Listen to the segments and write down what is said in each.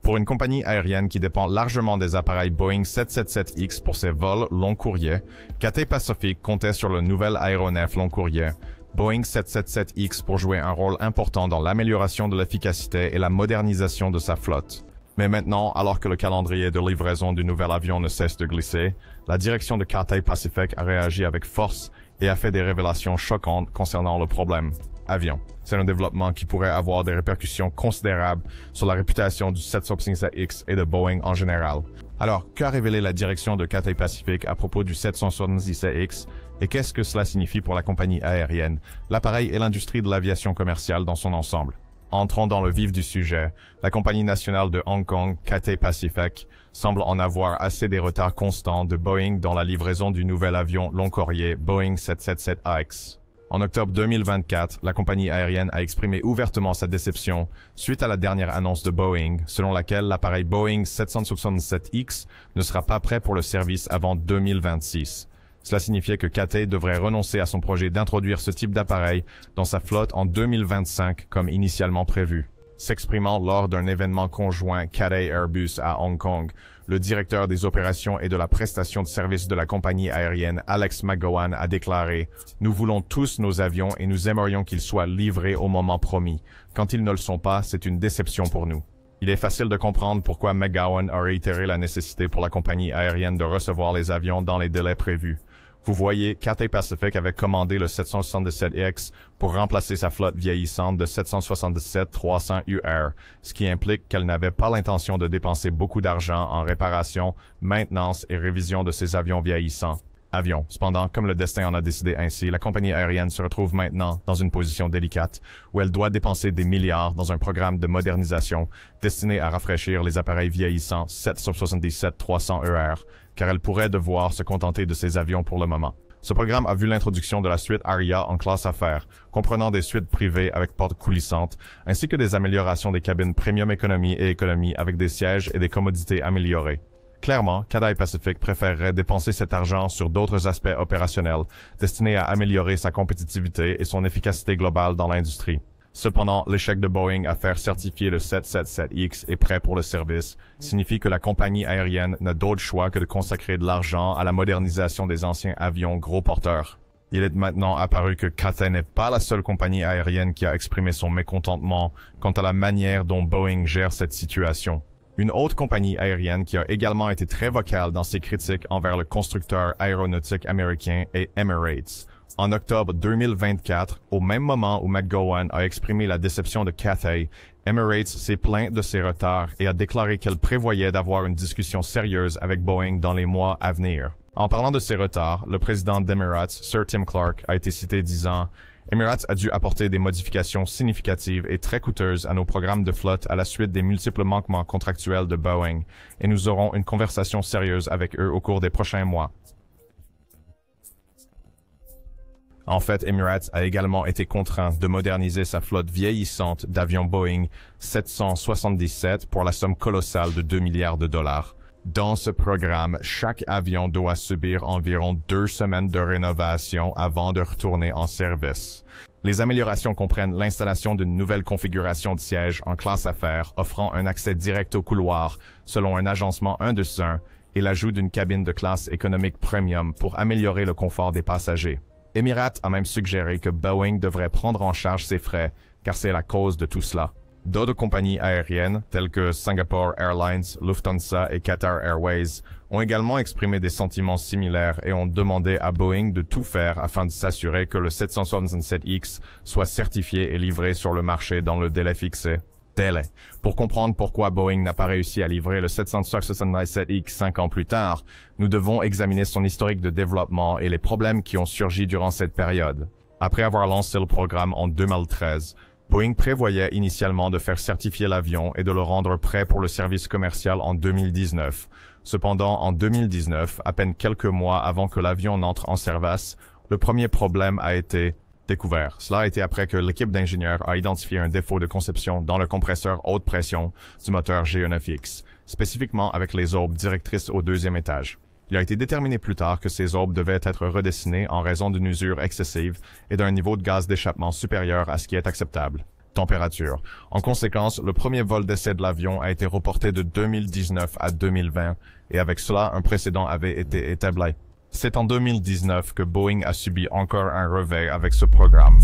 Pour une compagnie aérienne qui dépend largement des appareils Boeing 777X pour ses vols long courrier, Cathay Pacific comptait sur le nouvel aéronef long courrier Boeing 777X pour jouer un rôle important dans l'amélioration de l'efficacité et la modernisation de sa flotte. Mais maintenant, alors que le calendrier de livraison du nouvel avion ne cesse de glisser, la direction de Cathay Pacific a réagi avec force et a fait des révélations choquantes concernant le problème avion. C'est un développement qui pourrait avoir des répercussions considérables sur la réputation du 777X et de Boeing en général. Alors, qu'a révélé la direction de Cathay Pacific à propos du 777X et qu'est-ce que cela signifie pour la compagnie aérienne, l'appareil et l'industrie de l'aviation commerciale dans son ensemble? Entrons dans le vif du sujet. La compagnie nationale de Hong Kong, Cathay Pacific, semble en avoir assez des retards constants de Boeing dans la livraison du nouvel avion long courrier Boeing 777X. En octobre 2024, la compagnie aérienne a exprimé ouvertement sa déception suite à la dernière annonce de Boeing, selon laquelle l'appareil Boeing 767X ne sera pas prêt pour le service avant 2026. Cela signifiait que Cathay devrait renoncer à son projet d'introduire ce type d'appareil dans sa flotte en 2025 comme initialement prévu. S'exprimant lors d'un événement conjoint Cathay Airbus à Hong Kong, le directeur des opérations et de la prestation de services de la compagnie aérienne Alex McGowan a déclaré « Nous voulons tous nos avions et nous aimerions qu'ils soient livrés au moment promis. Quand ils ne le sont pas, c'est une déception pour nous. » Il est facile de comprendre pourquoi McGowan a réitéré la nécessité pour la compagnie aérienne de recevoir les avions dans les délais prévus. Vous voyez, Cathay Pacific avait commandé le 777X pour remplacer sa flotte vieillissante de 777-300UR, ce qui implique qu'elle n'avait pas l'intention de dépenser beaucoup d'argent en réparation, maintenance et révision de ses avions vieillissants. Cependant, comme le destin en a décidé ainsi, la compagnie aérienne se retrouve maintenant dans une position délicate où elle doit dépenser des milliards dans un programme de modernisation destiné à rafraîchir les appareils vieillissants 777-300ER, car elle pourrait devoir se contenter de ces avions pour le moment. Ce programme a vu l'introduction de la suite Aria en classe affaires, comprenant des suites privées avec portes coulissantes, ainsi que des améliorations des cabines Premium Economy et Economy avec des sièges et des commodités améliorées. Clairement, Cathay Pacific préférerait dépenser cet argent sur d'autres aspects opérationnels, destinés à améliorer sa compétitivité et son efficacité globale dans l'industrie. Cependant, l'échec de Boeing à faire certifier le 777X est prêt pour le service, signifie que la compagnie aérienne n'a d'autre choix que de consacrer de l'argent à la modernisation des anciens avions gros porteurs. Il est maintenant apparu que Cathay n'est pas la seule compagnie aérienne qui a exprimé son mécontentement quant à la manière dont Boeing gère cette situation. Une autre compagnie aérienne qui a également été très vocale dans ses critiques envers le constructeur aéronautique américain est Emirates. En octobre 2024, au même moment où McGowan a exprimé la déception de Cathay, Emirates s'est plaint de ses retards et a déclaré qu'elle prévoyait d'avoir une discussion sérieuse avec Boeing dans les mois à venir. En parlant de ces retards, le président d'Emirates, Sir Tim Clark, a été cité disant « Emirates a dû apporter des modifications significatives et très coûteuses à nos programmes de flotte à la suite des multiples manquements contractuels de Boeing, et nous aurons une conversation sérieuse avec eux au cours des prochains mois. » En fait, Emirates a également été contraint de moderniser sa flotte vieillissante d'avions Boeing 777 pour la somme colossale de 2 milliards de dollars. Dans ce programme, chaque avion doit subir environ 2 semaines de rénovation avant de retourner en service. Les améliorations comprennent l'installation d'une nouvelle configuration de siège en classe affaires offrant un accès direct au couloir selon un agencement 1-2-1 et l'ajout d'une cabine de classe économique premium pour améliorer le confort des passagers. Emirates a même suggéré que Boeing devrait prendre en charge ses frais, car c'est la cause de tout cela. D'autres compagnies aériennes, telles que Singapore Airlines, Lufthansa et Qatar Airways, ont également exprimé des sentiments similaires et ont demandé à Boeing de tout faire afin de s'assurer que le 767X soit certifié et livré sur le marché dans le délai fixé. Pour comprendre pourquoi Boeing n'a pas réussi à livrer le 767X 5 ans plus tard, nous devons examiner son historique de développement et les problèmes qui ont surgi durant cette période. Après avoir lancé le programme en 2013, Boeing prévoyait initialement de faire certifier l'avion et de le rendre prêt pour le service commercial en 2019. Cependant, en 2019, à peine quelques mois avant que l'avion n'entre en service, le premier problème a été découvert. Cela a été après que l'équipe d'ingénieurs a identifié un défaut de conception dans le compresseur haute pression du moteur G9X, spécifiquement avec les aubes directrices au deuxième étage. Il a été déterminé plus tard que ces aubes devaient être redessinées en raison d'une usure excessive et d'un niveau de gaz d'échappement supérieur à ce qui est acceptable. Température. En conséquence, le premier vol d'essai de l'avion a été reporté de 2019 à 2020 et avec cela, un précédent avait été établi. C'est en 2019 que Boeing a subi encore un revers avec ce programme.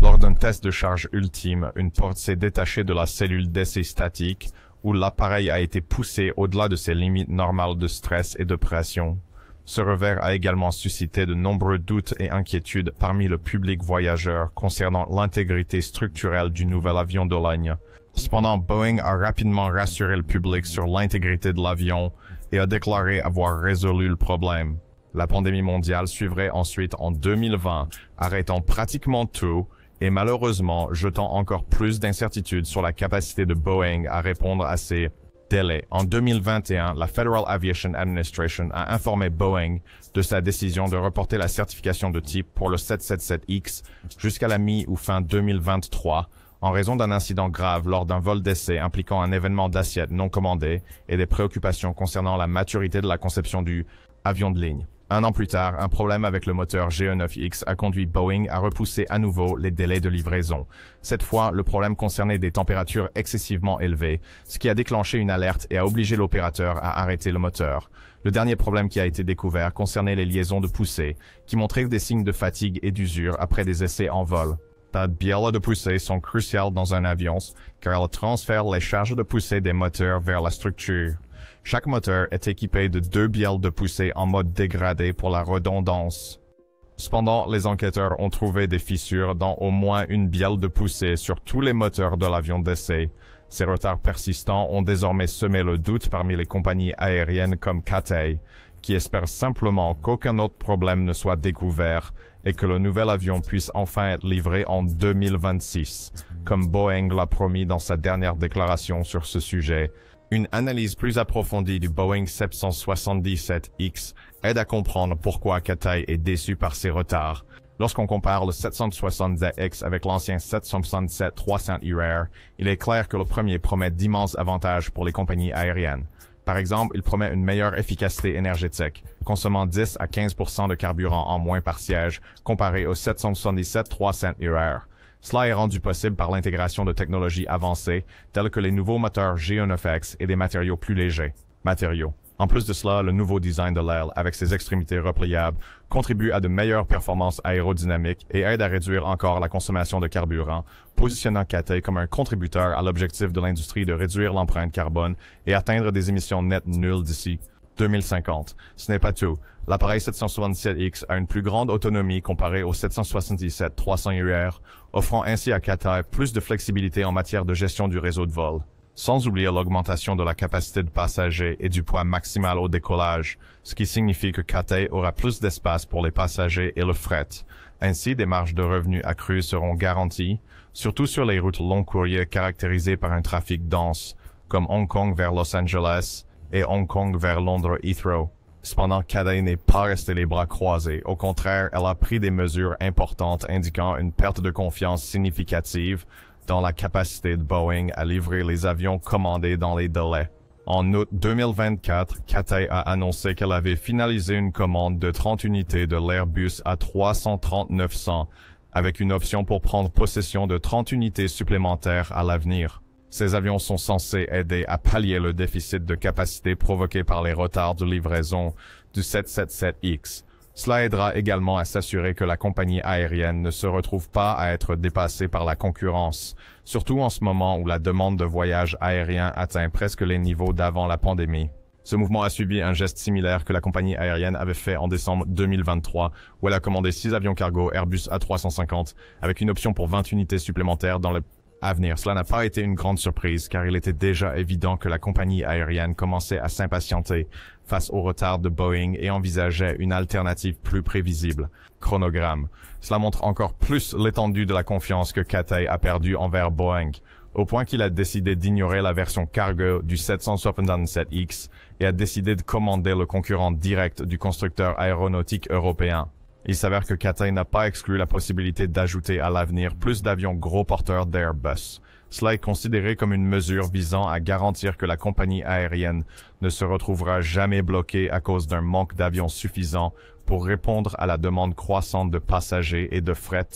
Lors d'un test de charge ultime, une porte s'est détachée de la cellule d'essai statique où l'appareil a été poussé au-delà de ses limites normales de stress et de pression. Ce revers a également suscité de nombreux doutes et inquiétudes parmi le public voyageur concernant l'intégrité structurelle du nouvel avion de ligne. Cependant, Boeing a rapidement rassuré le public sur l'intégrité de l'avion et a déclaré avoir résolu le problème. La pandémie mondiale suivrait ensuite en 2020, arrêtant pratiquement tout et malheureusement jetant encore plus d'incertitudes sur la capacité de Boeing à répondre à ces délai. En 2021, la Federal Aviation Administration a informé Boeing de sa décision de reporter la certification de type pour le 777X jusqu'à la mi- ou fin 2023 en raison d'un incident grave lors d'un vol d'essai impliquant un événement d'assiette non commandé et des préoccupations concernant la maturité de la conception du avion de ligne. Un an plus tard, un problème avec le moteur GE9X a conduit Boeing à repousser à nouveau les délais de livraison. Cette fois, le problème concernait des températures excessivement élevées, ce qui a déclenché une alerte et a obligé l'opérateur à arrêter le moteur. Le dernier problème qui a été découvert concernait les liaisons de poussée, qui montraient des signes de fatigue et d'usure après des essais en vol. Les bielles de poussée sont cruciales dans un avion, car elles transfèrent les charges de poussée des moteurs vers la structure. Chaque moteur est équipé de 2 bielles de poussée en mode dégradé pour la redondance. Cependant, les enquêteurs ont trouvé des fissures dans au moins une bielle de poussée sur tous les moteurs de l'avion d'essai. Ces retards persistants ont désormais semé le doute parmi les compagnies aériennes comme Cathay, qui espèrent simplement qu'aucun autre problème ne soit découvert et que le nouvel avion puisse enfin être livré en 2026, comme Boeing l'a promis dans sa dernière déclaration sur ce sujet. Une analyse plus approfondie du Boeing 777X aide à comprendre pourquoi Cathay est déçu par ces retards. Lorsqu'on compare le 770X avec l'ancien 767-300ER, il est clair que le premier promet d'immenses avantages pour les compagnies aériennes. Par exemple, il promet une meilleure efficacité énergétique, consommant 10 à 15% de carburant en moins par siège, comparé au 777-300ER. Cela est rendu possible par l'intégration de technologies avancées, telles que les nouveaux moteurs GE9X et des matériaux plus légers. En plus de cela, le nouveau design de l'aile, avec ses extrémités repliables, contribue à de meilleures performances aérodynamiques et aide à réduire encore la consommation de carburant, positionnant Cathay comme un contributeur à l'objectif de l'industrie de réduire l'empreinte carbone et atteindre des émissions nettes nulles d'ici 2050. Ce n'est pas tout. L'appareil 777X a une plus grande autonomie comparée au 777-300ER, offrant ainsi à Cathay plus de flexibilité en matière de gestion du réseau de vol. Sans oublier l'augmentation de la capacité de passagers et du poids maximal au décollage, ce qui signifie que Cathay aura plus d'espace pour les passagers et le fret. Ainsi, des marges de revenus accrues seront garanties, surtout sur les routes long courrier caractérisées par un trafic dense, comme Hong Kong vers Los Angeles et Hong Kong vers Londres Heathrow. Cependant, Cathay n'est pas resté les bras croisés. Au contraire, elle a pris des mesures importantes indiquant une perte de confiance significative dans la capacité de Boeing à livrer les avions commandés dans les délais. En août 2024, Cathay a annoncé qu'elle avait finalisé une commande de 30 unités de l'Airbus A330-900 avec une option pour prendre possession de 30 unités supplémentaires à l'avenir. Ces avions sont censés aider à pallier le déficit de capacité provoqué par les retards de livraison du 777X. Cela aidera également à s'assurer que la compagnie aérienne ne se retrouve pas à être dépassée par la concurrence, surtout en ce moment où la demande de voyages aériens atteint presque les niveaux d'avant la pandémie. Ce mouvement a suivi un geste similaire que la compagnie aérienne avait fait en décembre 2023, où elle a commandé 6 avions cargo Airbus A350 avec une option pour 20 unités supplémentaires dans le à venir. Cela n'a pas été une grande surprise car il était déjà évident que la compagnie aérienne commençait à s'impatienter face au retard de Boeing et envisageait une alternative plus prévisible. Chronogramme. Cela montre encore plus l'étendue de la confiance que Cathay a perdue envers Boeing, au point qu'il a décidé d'ignorer la version cargo du 777X et a décidé de commander le concurrent direct du constructeur aéronautique européen. Il s'avère que Cathay n'a pas exclu la possibilité d'ajouter à l'avenir plus d'avions gros porteurs d'Airbus. Cela est considéré comme une mesure visant à garantir que la compagnie aérienne ne se retrouvera jamais bloquée à cause d'un manque d'avions suffisants pour répondre à la demande croissante de passagers et de fret.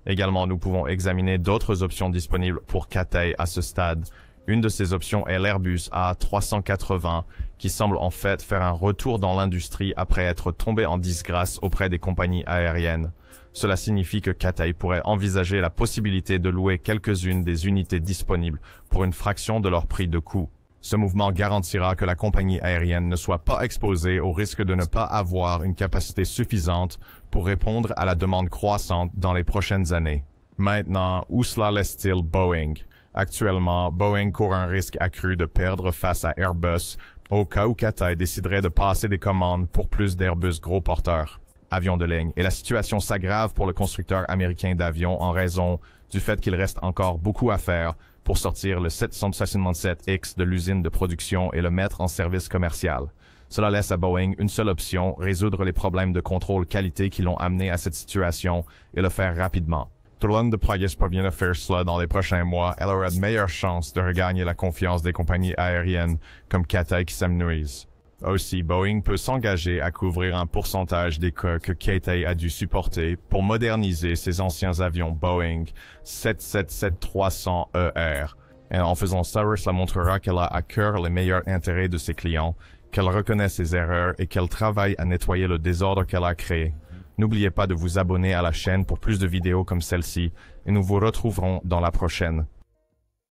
Également, nous pouvons examiner d'autres options disponibles pour Cathay à ce stade. Une de ces options est l'Airbus A380, qui semble en fait faire un retour dans l'industrie après être tombé en disgrâce auprès des compagnies aériennes. Cela signifie que Cathay pourrait envisager la possibilité de louer quelques-unes des unités disponibles pour une fraction de leur prix de coût. Ce mouvement garantira que la compagnie aérienne ne soit pas exposée au risque de ne pas avoir une capacité suffisante pour répondre à la demande croissante dans les prochaines années. Maintenant, où cela laisse-t-il Boeing? Actuellement, Boeing court un risque accru de perdre face à Airbus au cas où Cathay déciderait de passer des commandes pour plus d'Airbus gros porteurs, avions de ligne, et la situation s'aggrave pour le constructeur américain d'avions en raison du fait qu'il reste encore beaucoup à faire pour sortir le 767X de l'usine de production et le mettre en service commercial. Cela laisse à Boeing une seule option, résoudre les problèmes de contrôle qualité qui l'ont amené à cette situation et le faire rapidement. Tourland de Plagueis parvient à faire cela dans les prochains mois, elle aura de meilleures chances de regagner la confiance des compagnies aériennes comme Cathay qui s'amenuisent. Aussi, Boeing peut s'engager à couvrir un pourcentage des coûts que Cathay a dû supporter pour moderniser ses anciens avions Boeing 777-300ER. Et en faisant ça, cela montrera qu'elle a à cœur les meilleurs intérêts de ses clients, qu'elle reconnaît ses erreurs et qu'elle travaille à nettoyer le désordre qu'elle a créé. N'oubliez pas de vous abonner à la chaîne pour plus de vidéos comme celle-ci et nous vous retrouverons dans la prochaine.